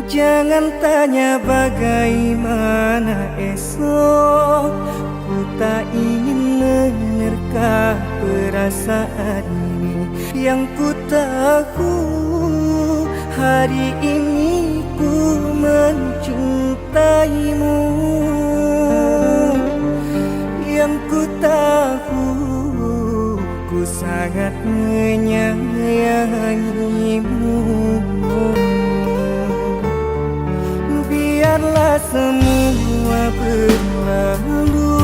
Jangan tanya bagaimana esok, ku tak ingin menerka perasaan ini. Yang ku tahu hari ini ku mencintaimu. Yang ku tahu ku sangat menyayangimu. Biarlah semua berlalu,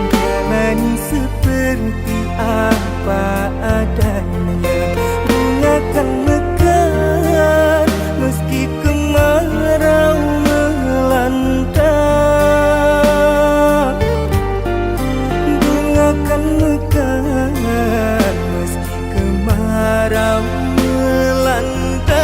jalani seperti apa adanya. Bunga kan mekar meski kemarau melanda. Bunga kan mekar meski kemarau melanda.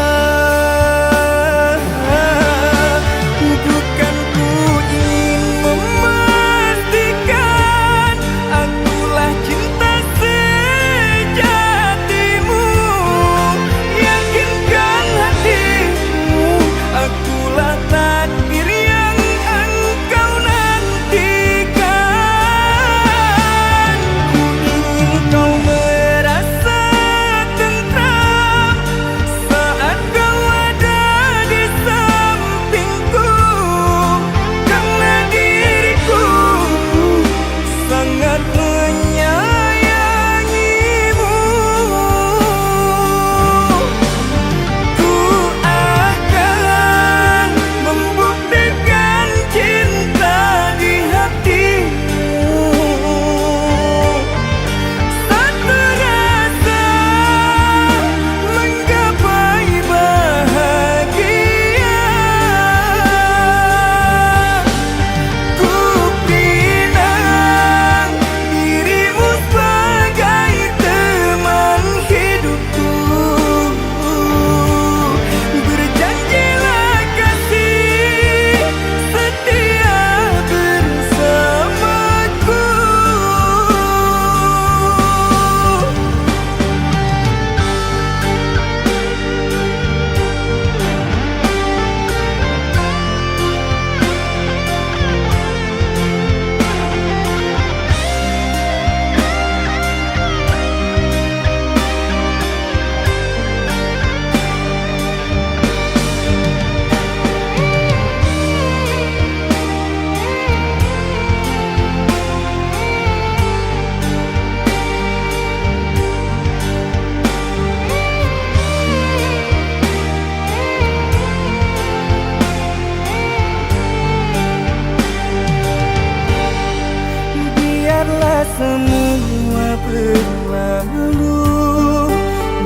Semua berlalu,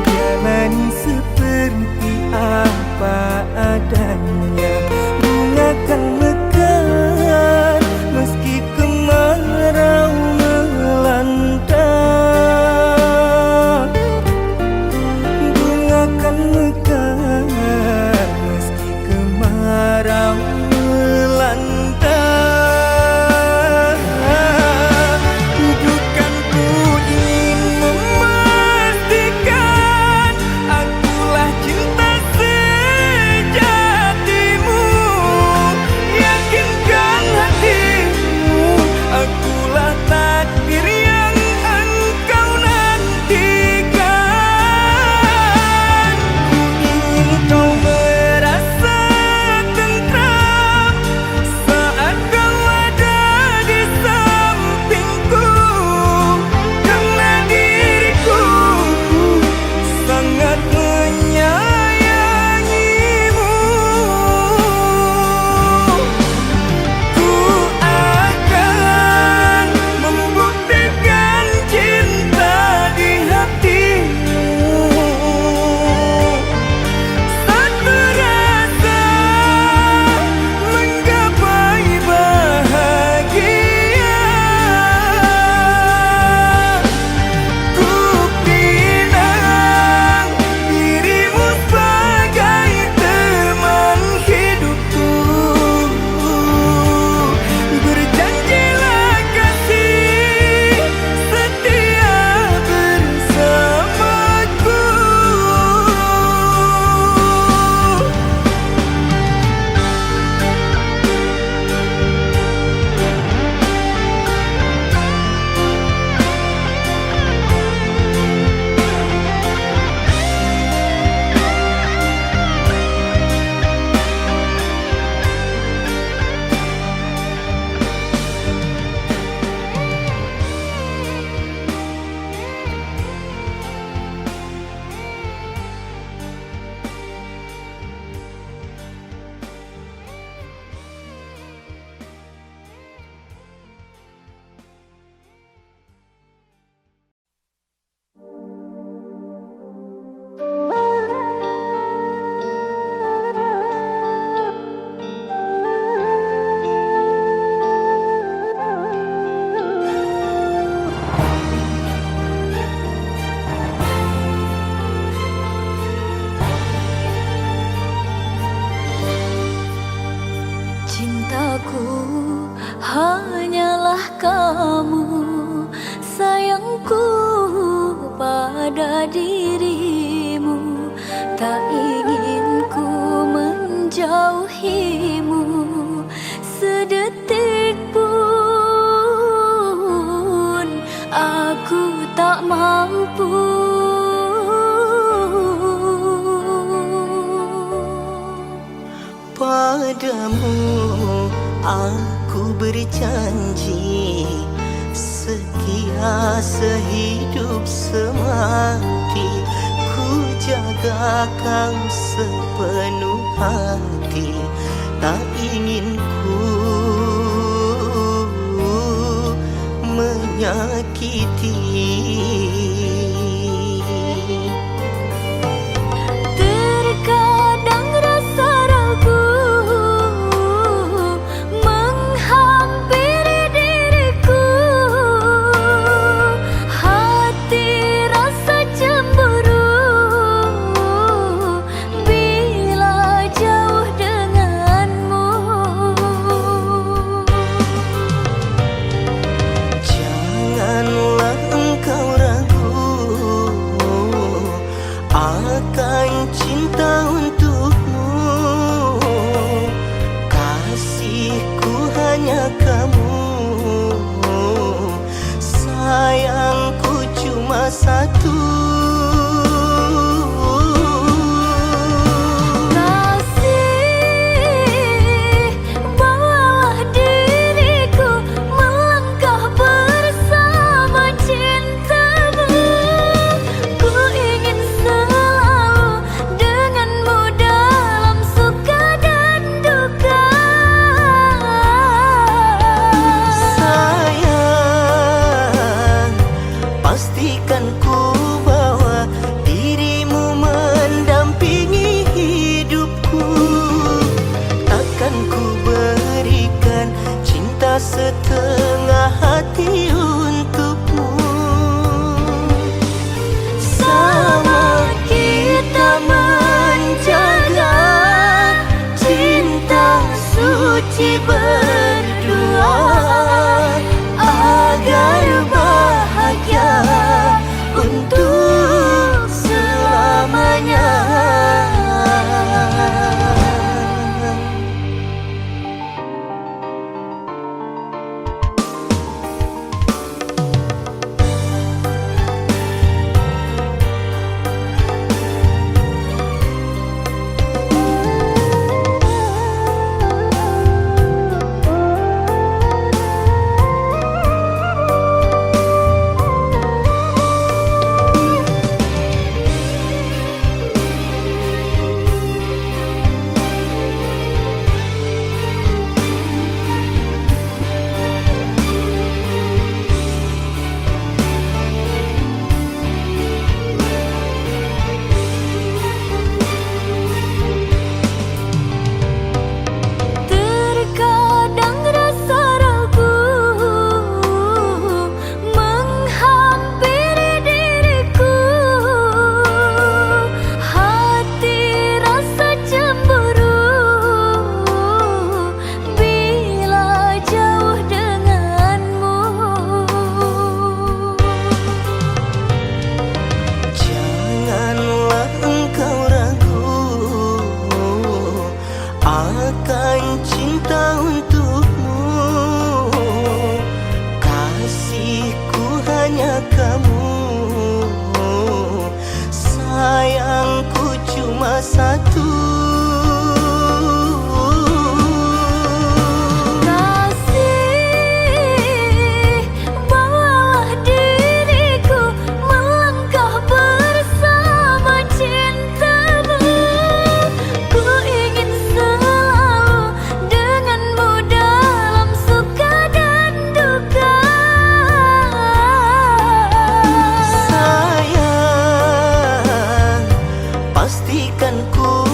jalani seperti apa adanya. Bunga kan mekar meski kemarau melanda. Bunga kan mekar meski kemarau melanda. Cintaku hanyalah kamu, sayangku pada dirimu. Tak ingin ku menjauhimu sedetik pun, aku tak mampu. Padamu aku berjanji, setia sehidup semati, ku jaga kau sepenuh hati. Tak ingin ku menyakiti. Akan cinta untukmu, kasihku hanya kamu, sayangku cuma satu. Pastikan ku bawa dirimu mendampingi hidupku. Takkan ku berikan cinta setengah hati untukmu. Sama kita menjaga cinta suci berdua, agar bahagia untuk selamanya. Akan cinta untukmu, kasihku hanya kamu, sayangku cuma satu. Pastikan ku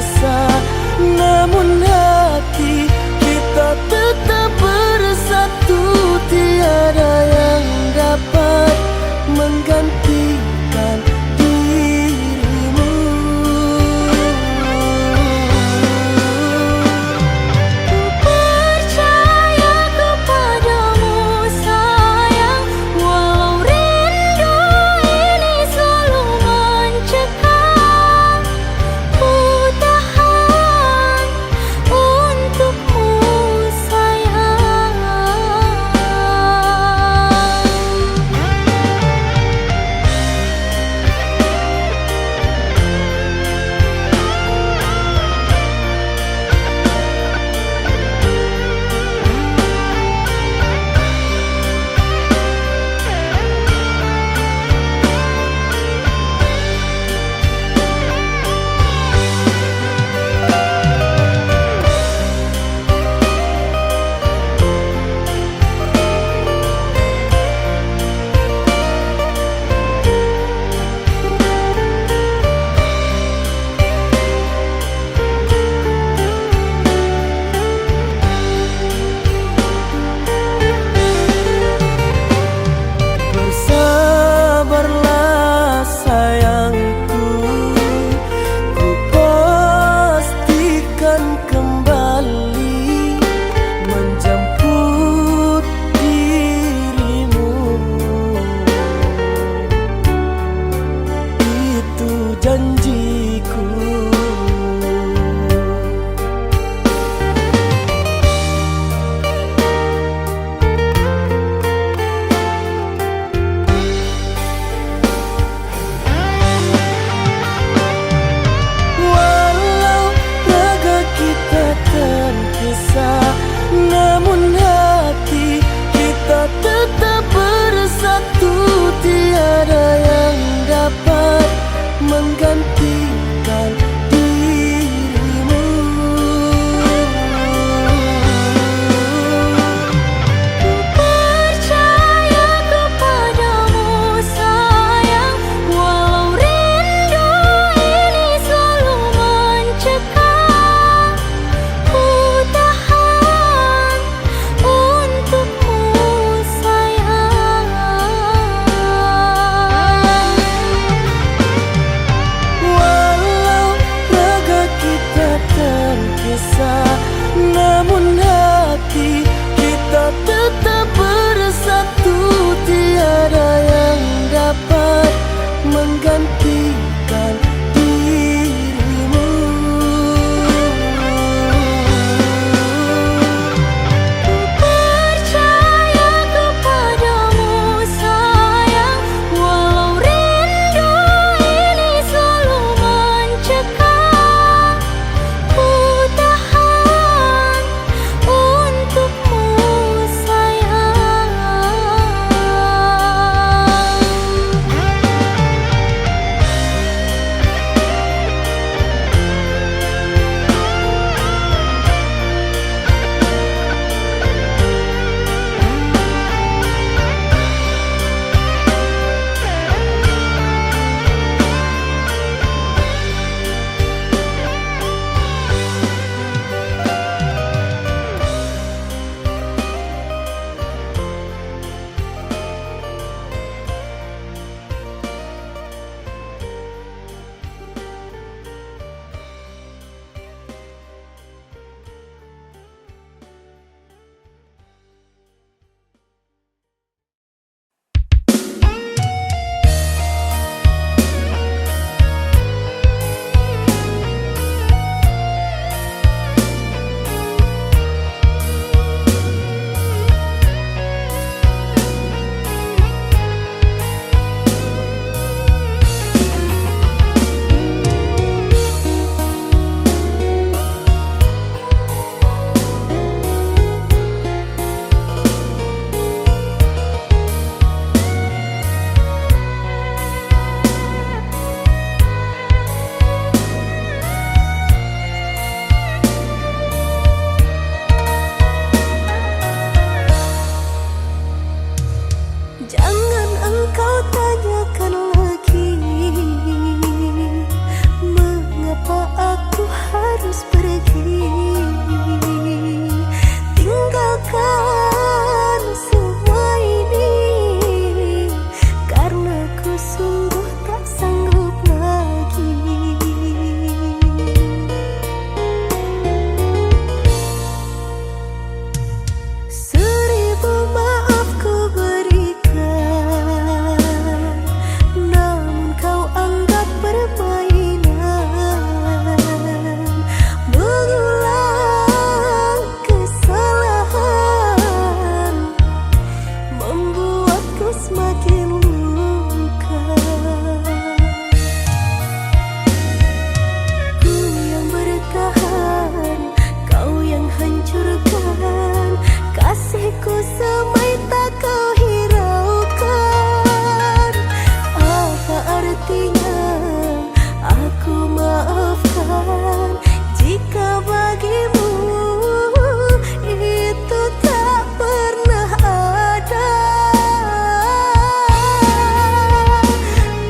kisah, namun hati kita tetap bersatu. Tiada yang dapat menggantikan dirimu. Ku percaya kepadamu sayang, walau rindu ini selalu mencekam. Ku tahan untukmu sayang. Bersabarlah sayangku, ku pastikan kembali menjemput dirimu. Itu janjiku. Walau raga kita terpisah, namun hati kita tetap bersatu. Tiada yang dapat menggantikan dirimu. Ku percaya kepadamu sayang, walau rindu ini selalu mencekam. Ku tahan untukmu sayang. Walau raga kita terpisah, namun hati kita tetap bersatu. Tiada yang dapat menggantikan dirimu. Ku percaya kepadamu sayang, walau rindu ini selalu mencekam. Ku tahan untukmu sayang. aku maafkan jika bagimu itu tak pernah ada.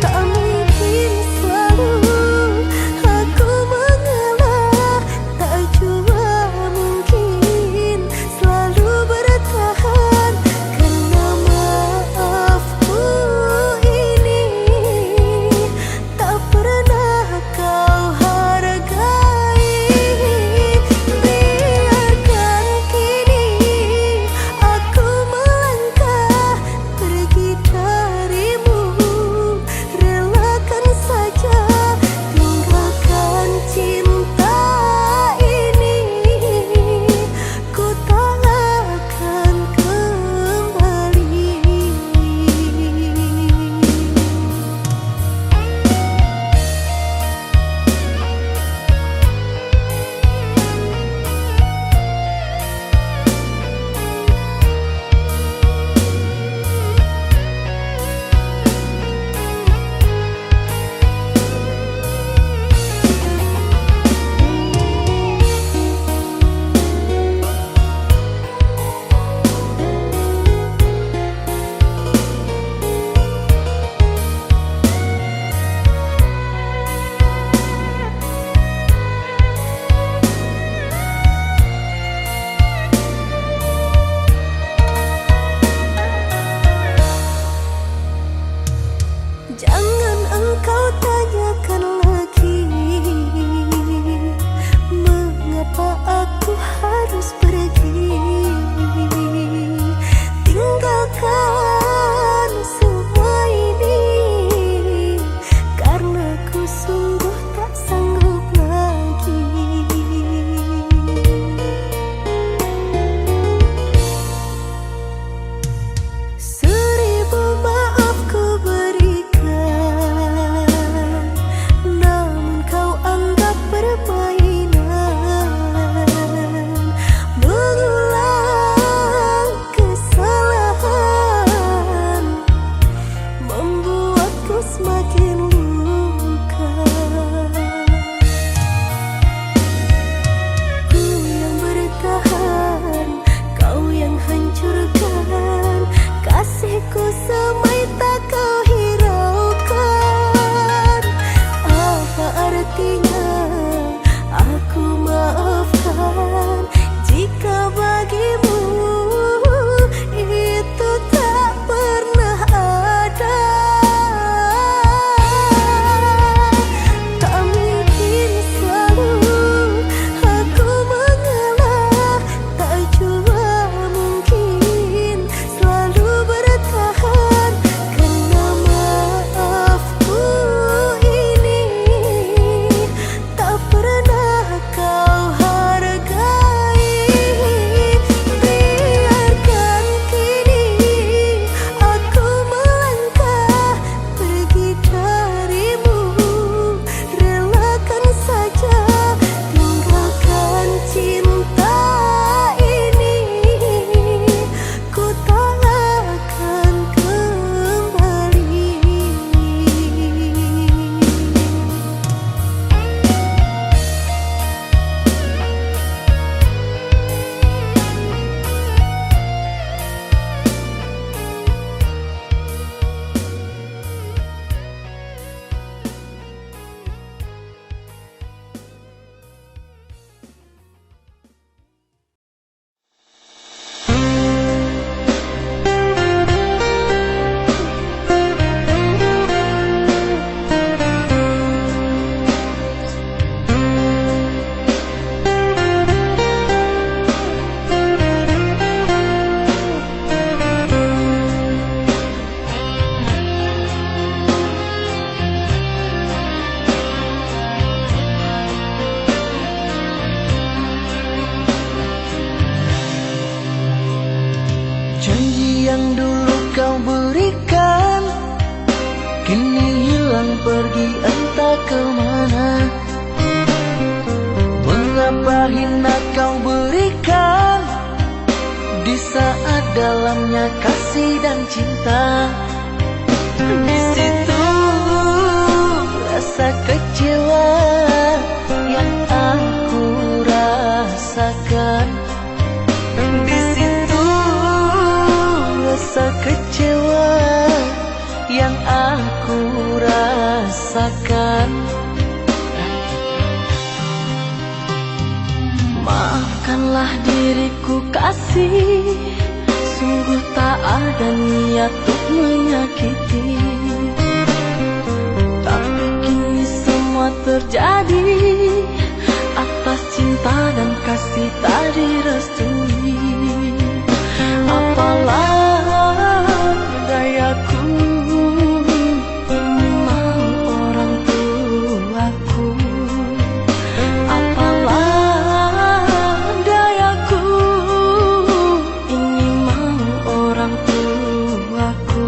Tak mungkin selalu aku mengalah, tak jua mungkin selalu bertahan. Karena maafku ini tak pernah kau hargai. Biarkan kini aku melangkah pergi darimu, relakan saja tinggalkan cinta ini, ku tak akan kembali. Jangan engkau tanyakan lagi mengapa aku harus pergi. Tinggalkan semua ini karena ku sungguh tak sanggup lagi. Seribu maaf ku berikan, namun kau anggap permainan. Mengulang kesalahan membuatku semakin luka. Ku yang bertahan, kau yang hancurkan. Kasihku semai tak kau hiraukan. Apa artinya aku maafkan jika bagimu itu tak pernah ada. Tak mungkin selalu aku mengalah, tak jua mungkin selalu bertahan. Karena maafku ini tak pernah kau hargai. Biarkan kini aku melangkah pergi darimu, relakan saja tinggalkan cinta ini, ku tak akan kembali. Janji yang dulu kau berikan kini hilang pergi entah kemana. Mengapa hina kau berikan di saat dalamnya kasih dan cinta. Di situ rasa kecil dekat. Maafkanlah diriku kasih, sungguh tak ada niat untuk menyakiti. Tapi kini semua terjadi atas cinta dan kasih tak direstui. Apalah dayaku, memang orang tuaku. Apalah dayaku, ini mau orang tuaku.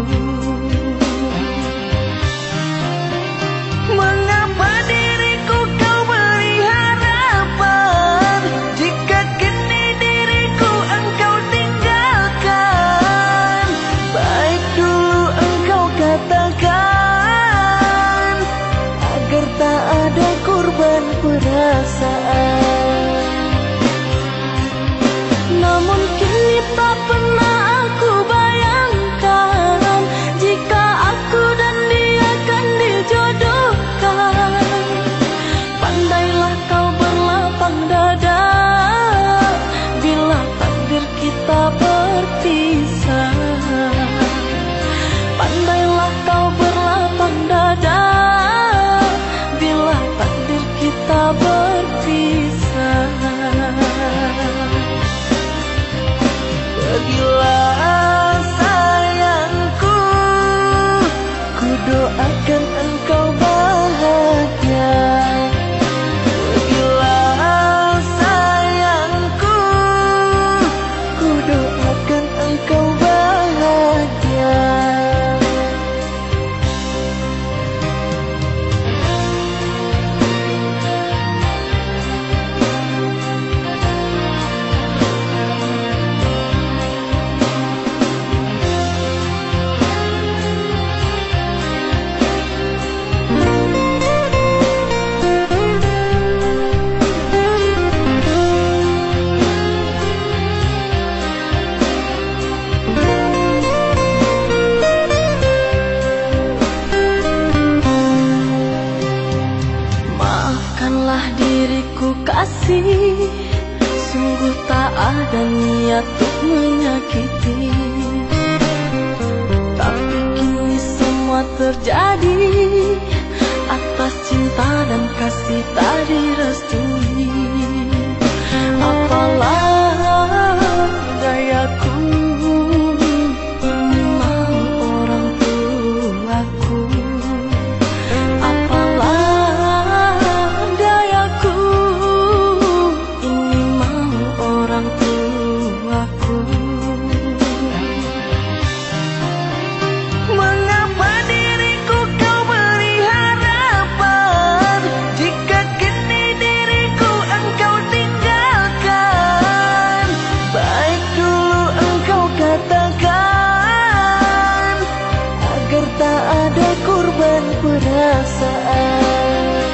Mengapa diriku kau beri harapan, jika kini diriku engkau tinggalkan? Baik dulu engkau katakan, agar tak ada korban perasaan. Namun kini tak pernah aku bayangkan, jika aku dan dia kan dijodohkan. Pandailah kau berlapang dada, bila takdir kita berpisah. Pandailah kau berlapang dada, bila takdir kita berpisah. Pergilah sayangku, ku doakan engkau bahagia. Pergilah sayangku, ku doakan engkau bahagia. Maafkanlah diriku kasih, sungguh tak ada niat untuk menyakiti. Tapi kini semua terjadi atas cinta dan kasih tak direstui. Apalah dayaku, memang orang tuaku. Apalah dayaku, ini mau orang tuaku. Mengapa diriku kau beri harapan, jika kini diriku engkau tinggalkan? Baik dulu engkau katakan, agar tak ada korban perasaan.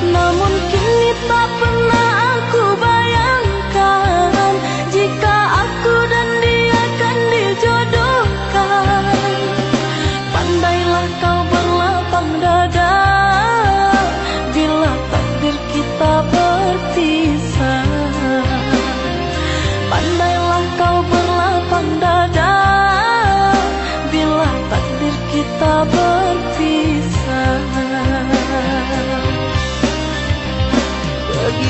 Namun kini tak pernah aku bayangkan, jika aku dan dia kan dijodohkan. Pandailah kau berlapang dada, bila takdir kita berpisah. Pandailah kau berlapang dada, bila takdir kita berpisah. Pergi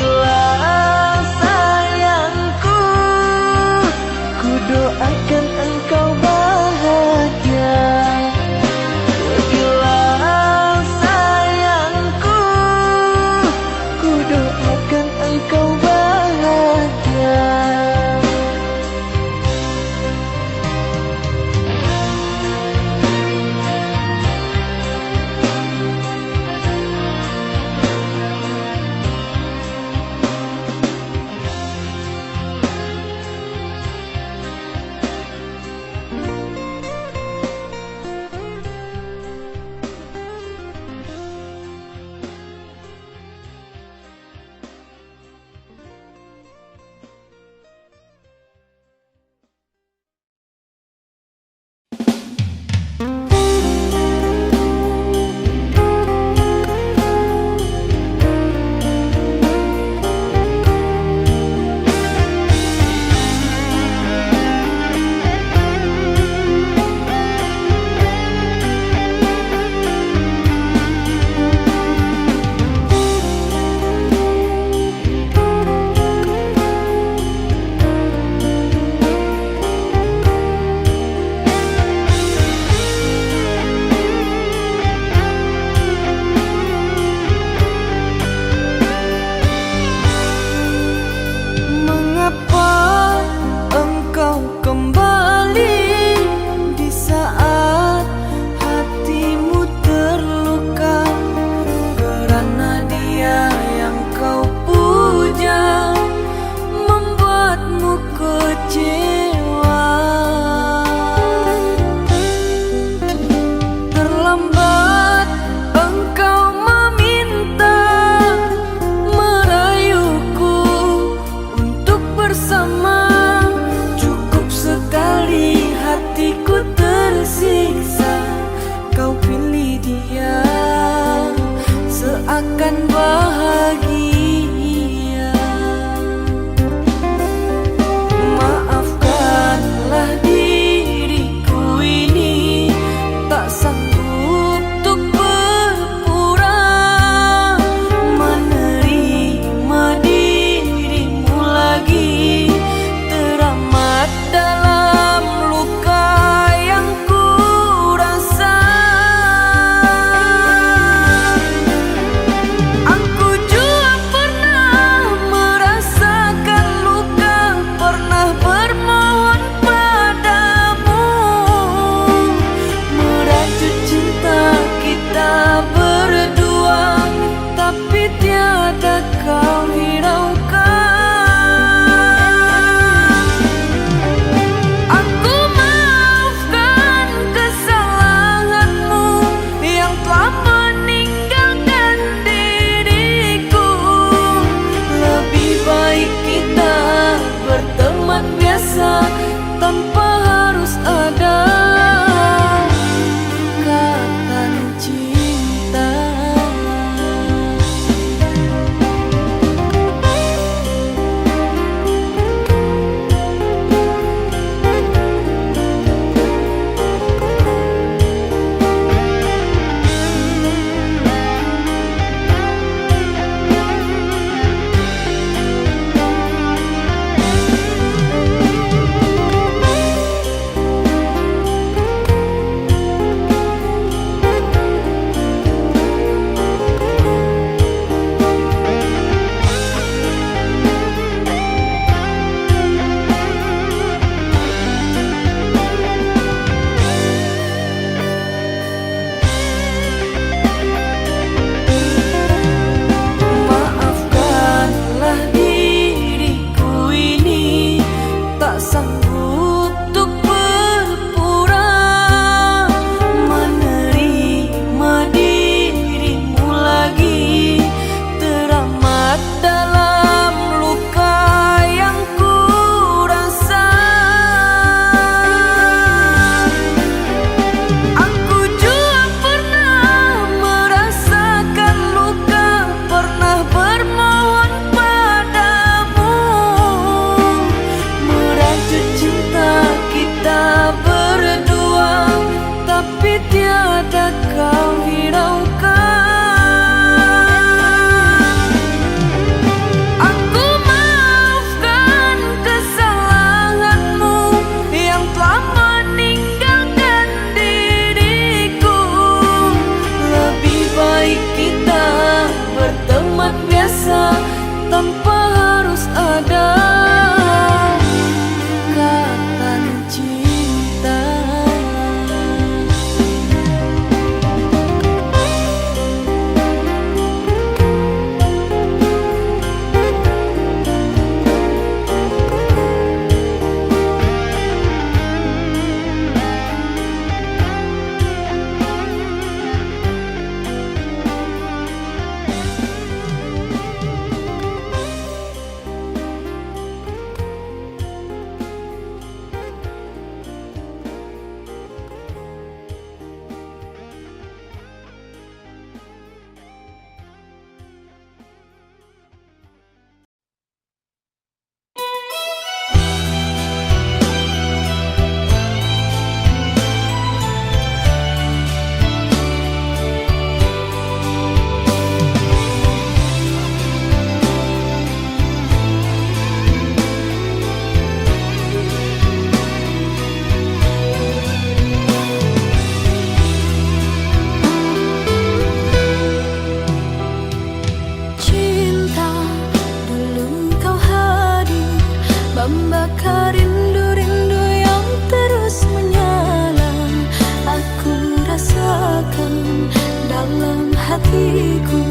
hatiku.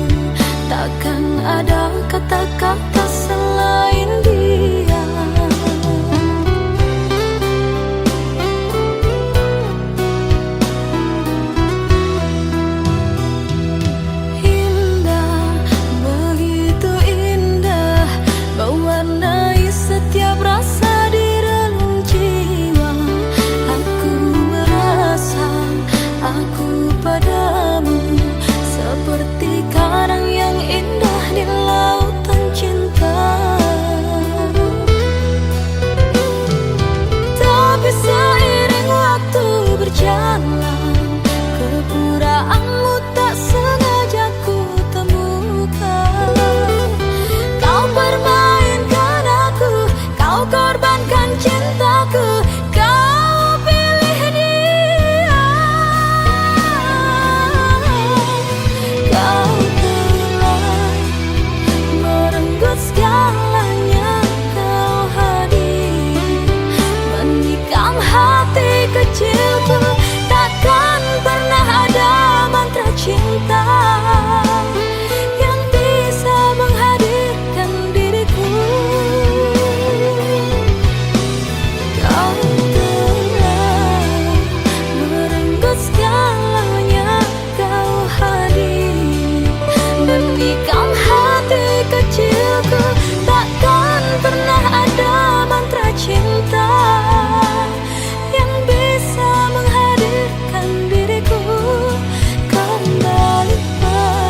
Takkan ada kata-kata selain dia. Indah, begitu indah, mewarnai setiap rasa di relung jiwa. Aku merasa aku padamu seperti karang yang indah di lautan cinta. Tapi seiring waktu berjalan, kepuraanmu tak sengaja ku temukan. Kau permainkan aku, kau korbankan cintaku, kau pilih dia. Kau telah merenggut segalanya, kau hadir menikam hati kecilku. Takkan pernah ada mantra cinta yang bisa menghadirkan diriku. Kau telah merenggut segalanya, kau hadir menikam hati kecilku. Takkan pernah ada mantra cinta yang bisa menghadirkan diriku kembali padamu.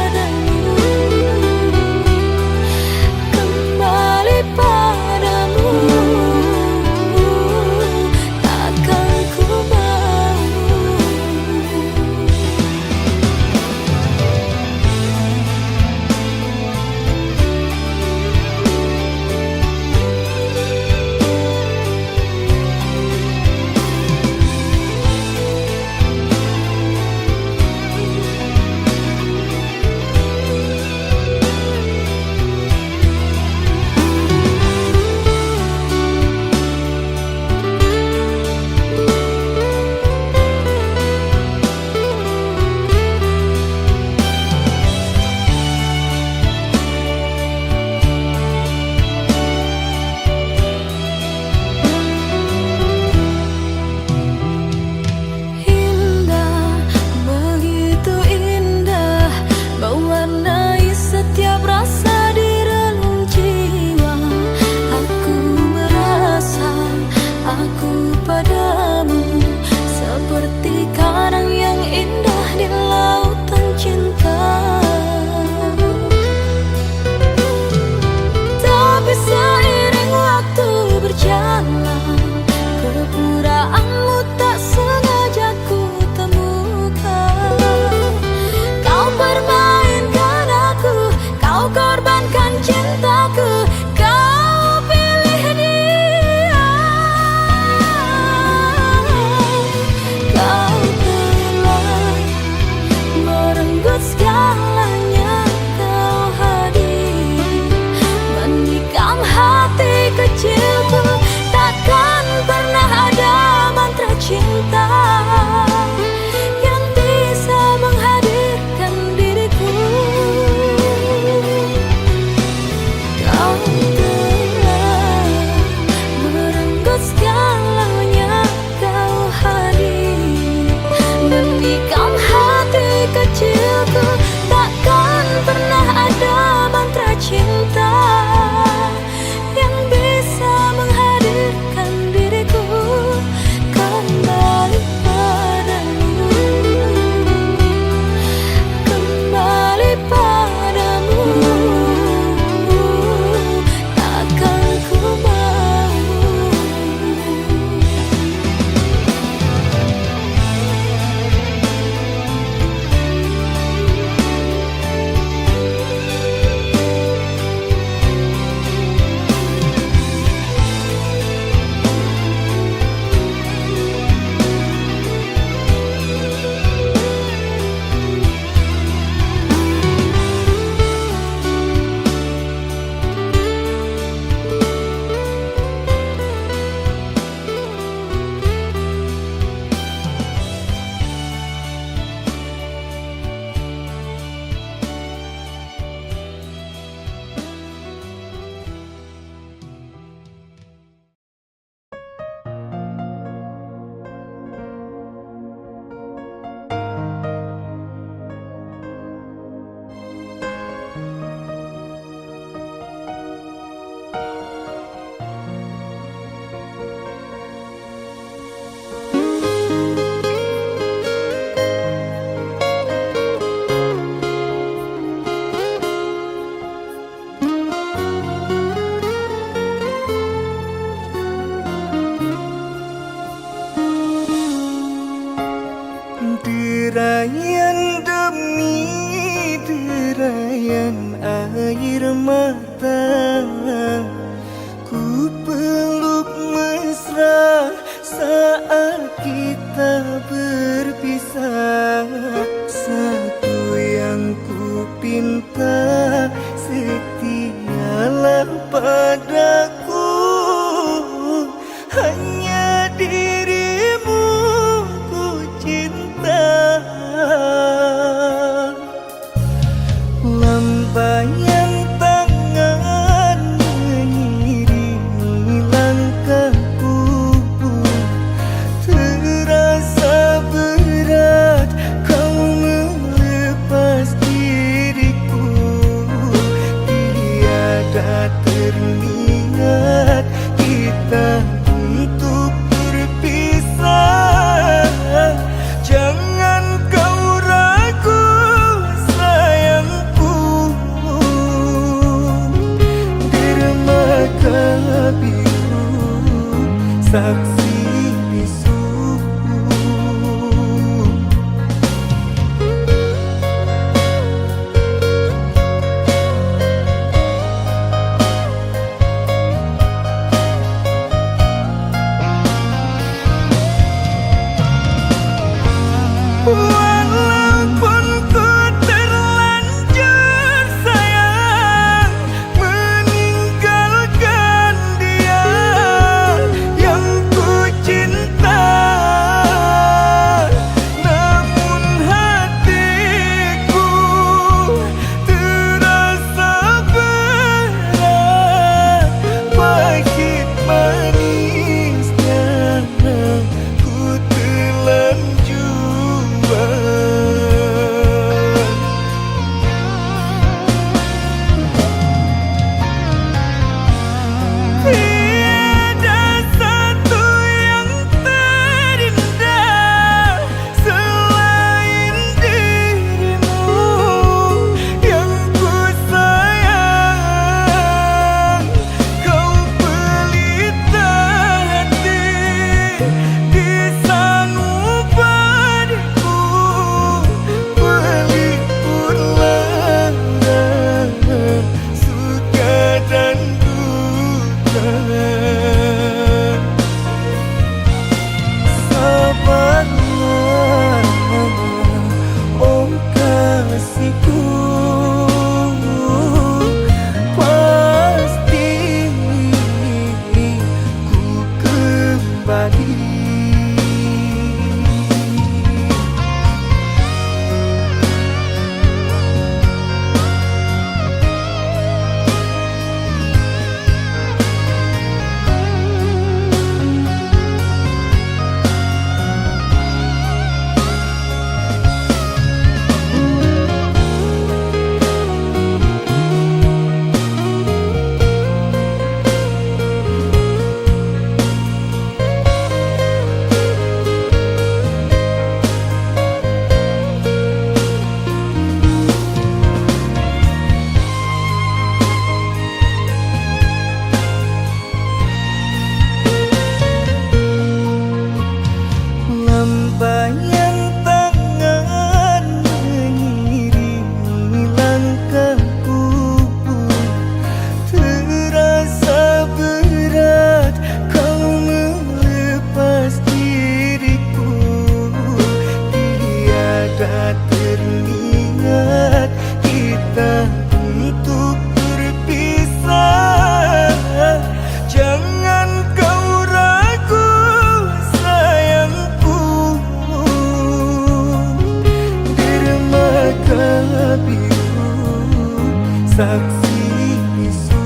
saksi bisu.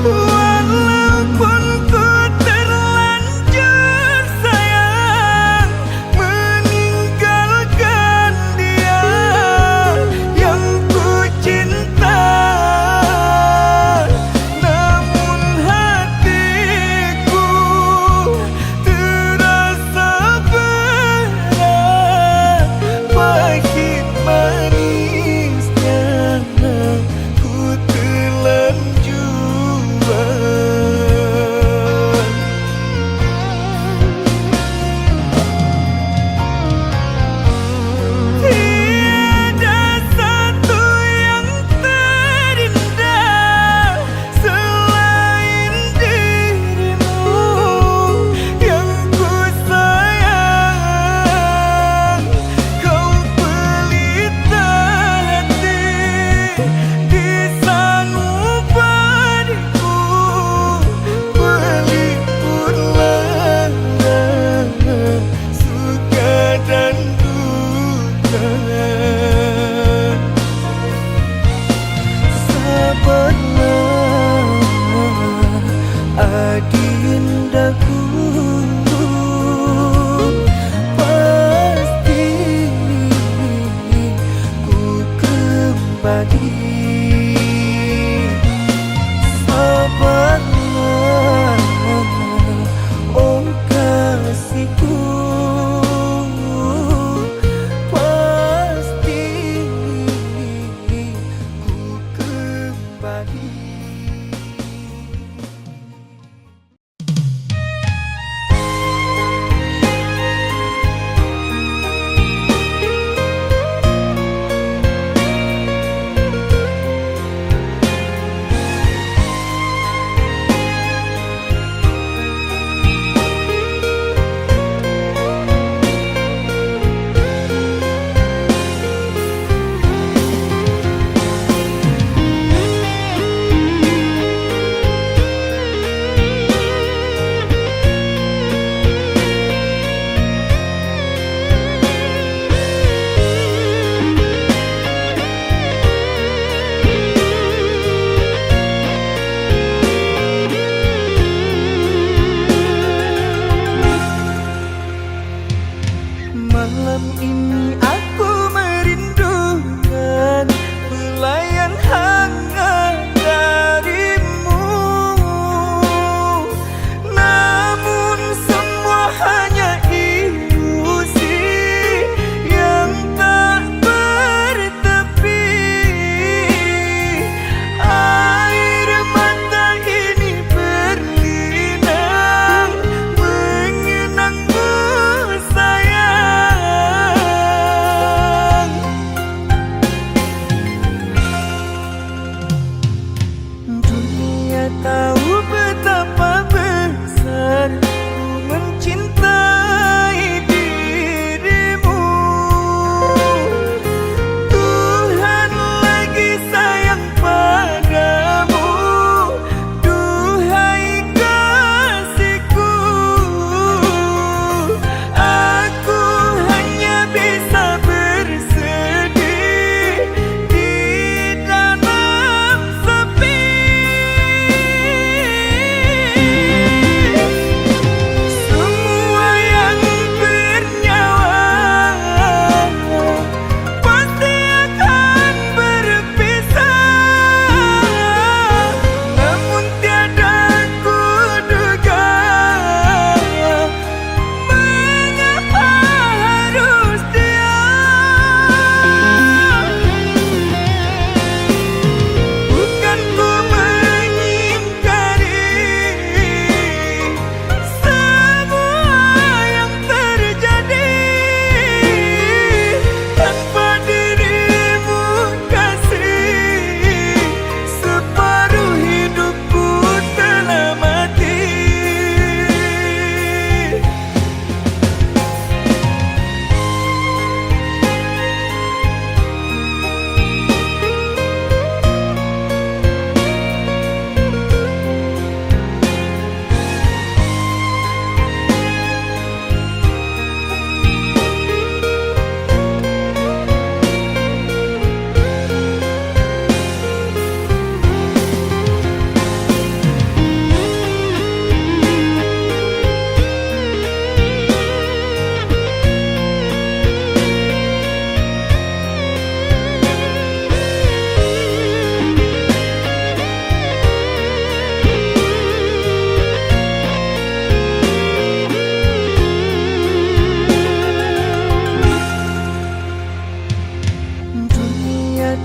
Walaupun ku terlanjur sayang meninggalkan dia, yang ku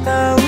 tahu